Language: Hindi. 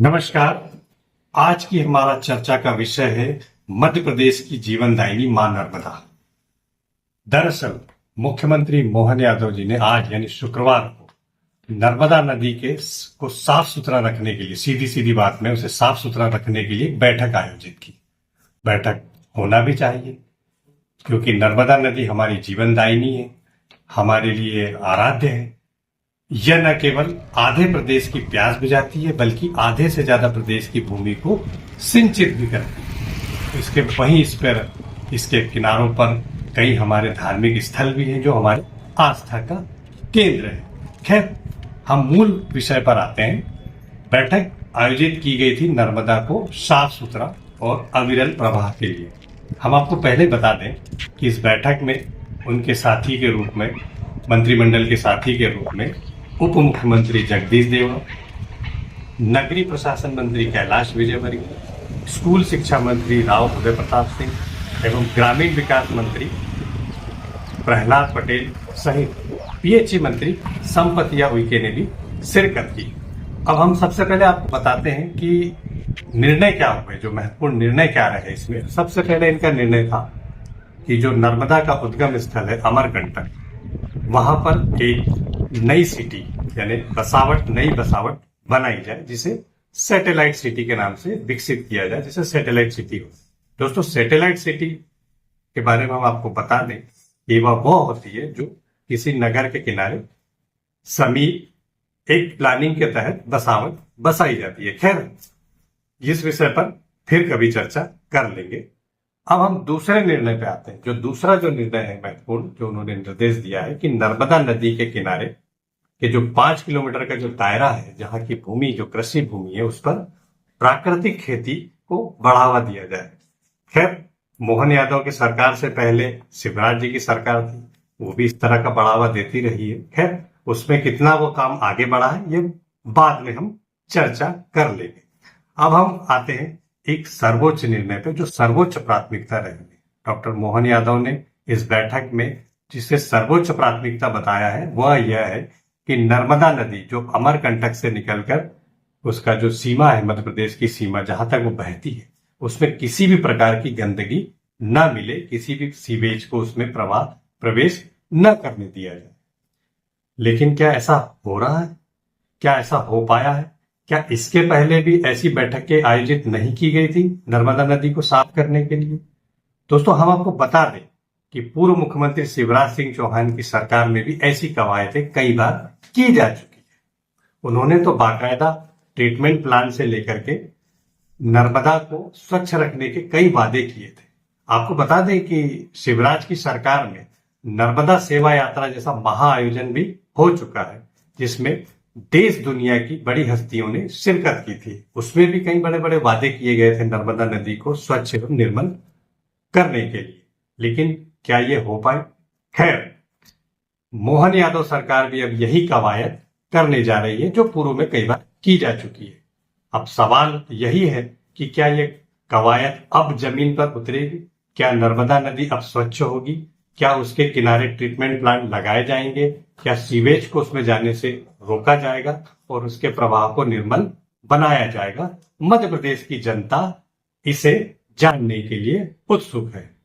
नमस्कार। आज की हमारा चर्चा का विषय है मध्य प्रदेश की जीवनदायिनी मां नर्मदा। दरअसल मुख्यमंत्री मोहन यादव जी ने आज यानी शुक्रवार को नर्मदा नदी को साफ सुथरा रखने के लिए, सीधी सीधी बात में उसे साफ सुथरा रखने के लिए एक बैठक आयोजित की। बैठक होना भी चाहिए क्योंकि नर्मदा नदी हमारी जीवनदायिनी है, हमारे लिए आराध्य है। यह न केवल आधे प्रदेश की प्यास बुझाती है बल्कि आधे से ज्यादा प्रदेश की भूमि को सिंचित भी करती है। इसके किनारों पर कई हमारे धार्मिक स्थल भी हैं जो हमारे आस्था का केंद्र है। खैर, हम मूल विषय पर आते हैं। बैठक आयोजित की गई थी नर्मदा को साफ सुथरा और अविरल प्रवाह के लिए। हम आपको पहले बता दें कि इस बैठक में उनके साथी के रूप में, मंत्रिमंडल के साथी के रूप में उप मुख्यमंत्री जगदीश देवड़ा, नगरीय प्रशासन मंत्री कैलाश विजयवर्गीय, स्कूल शिक्षा मंत्री राव उदय प्रताप सिंह एवं ग्रामीण विकास मंत्री प्रहलाद पटेल सहित पीएचई मंत्री संपतिया उइके ने भी शिरकत की। अब हम सबसे पहले आपको बताते हैं कि निर्णय क्या हुए, जो महत्वपूर्ण निर्णय क्या रहे इसमें। सबसे पहले इनका निर्णय था कि जो नर्मदा का उद्गम स्थल है अमरकंटक, वहां पर एक नई सिटी यानी नई बसावट बनाई जाए, जिसे सैटेलाइट सिटी के नाम से विकसित किया जाए, जिसे सैटेलाइट सिटी हो। दोस्तों, सैटेलाइट सिटी के बारे में हम आपको बता दें कि वह होती है जो किसी नगर के किनारे समीप एक प्लानिंग के तहत बसावट बसाई जाती है। खैर, इस विषय पर फिर कभी चर्चा कर लेंगे। अब हम दूसरे निर्णय पे आते हैं। दूसरा निर्णय है महत्वपूर्ण, जो उन्होंने निर्देश दिया है कि नर्मदा नदी के किनारे के जो 5 किलोमीटर का जो दायरा है, जहां की भूमि जो कृषि भूमि है, उस पर प्राकृतिक खेती को बढ़ावा दिया जाए। खैर, मोहन यादव की सरकार से पहले शिवराज जी की सरकार थी, वो भी इस तरह का बढ़ावा देती रही है। खैर, उसमें कितना वो काम आगे बढ़ा है ये बाद में हम चर्चा कर लेंगे। अब हम आते हैं एक सर्वोच्च निर्णय पे, जो सर्वोच्च प्राथमिकता रहेगी। डॉक्टर मोहन यादव ने इस बैठक में जिसे सर्वोच्च प्राथमिकता बताया है वह यह है कि नर्मदा नदी जो अमरकंटक से निकलकर उसका जो सीमा है, मध्य प्रदेश की सीमा जहां तक वो बहती है, उसमें किसी भी प्रकार की गंदगी न मिले, किसी भी सीवेज को उसमें प्रवेश न करने दिया जाए। लेकिन क्या ऐसा हो रहा है? क्या ऐसा हो पाया है? क्या इसके पहले भी ऐसी बैठकें आयोजित नहीं की गई थी नर्मदा नदी को साफ करने के लिए? दोस्तों, हम आपको बता दें कि पूर्व मुख्यमंत्री शिवराज सिंह चौहान की सरकार में भी ऐसी कवायदें कई बार की जा चुकी है। उन्होंने तो बाकायदा ट्रीटमेंट प्लान से लेकर के नर्मदा को स्वच्छ रखने के कई वादे किए थे। आपको बता दें कि शिवराज की सरकार में नर्मदा सेवा यात्रा जैसा महाआयोजन भी हो चुका है, जिसमें देश दुनिया की बड़ी हस्तियों ने शिरकत की थी। उसमें भी कई बड़े बड़े वादे किए गए थे नर्मदा नदी को स्वच्छ एवं निर्मल करने के लिए। लेकिन क्या ये हो पाए? खैर, मोहन यादव सरकार भी अब यही कवायद करने जा रही है जो पूर्व में कई बार की जा चुकी है। अब सवाल यही है कि क्या ये कवायद अब जमीन पर उतरेगी? क्या नर्मदा नदी अब स्वच्छ होगी? क्या उसके किनारे ट्रीटमेंट प्लांट लगाए जाएंगे? क्या सीवेज को उसमें जाने से रोका जाएगा और उसके प्रवाह को निर्मल बनाया जाएगा? मध्य प्रदेश की जनता इसे जानने के लिए उत्सुक है।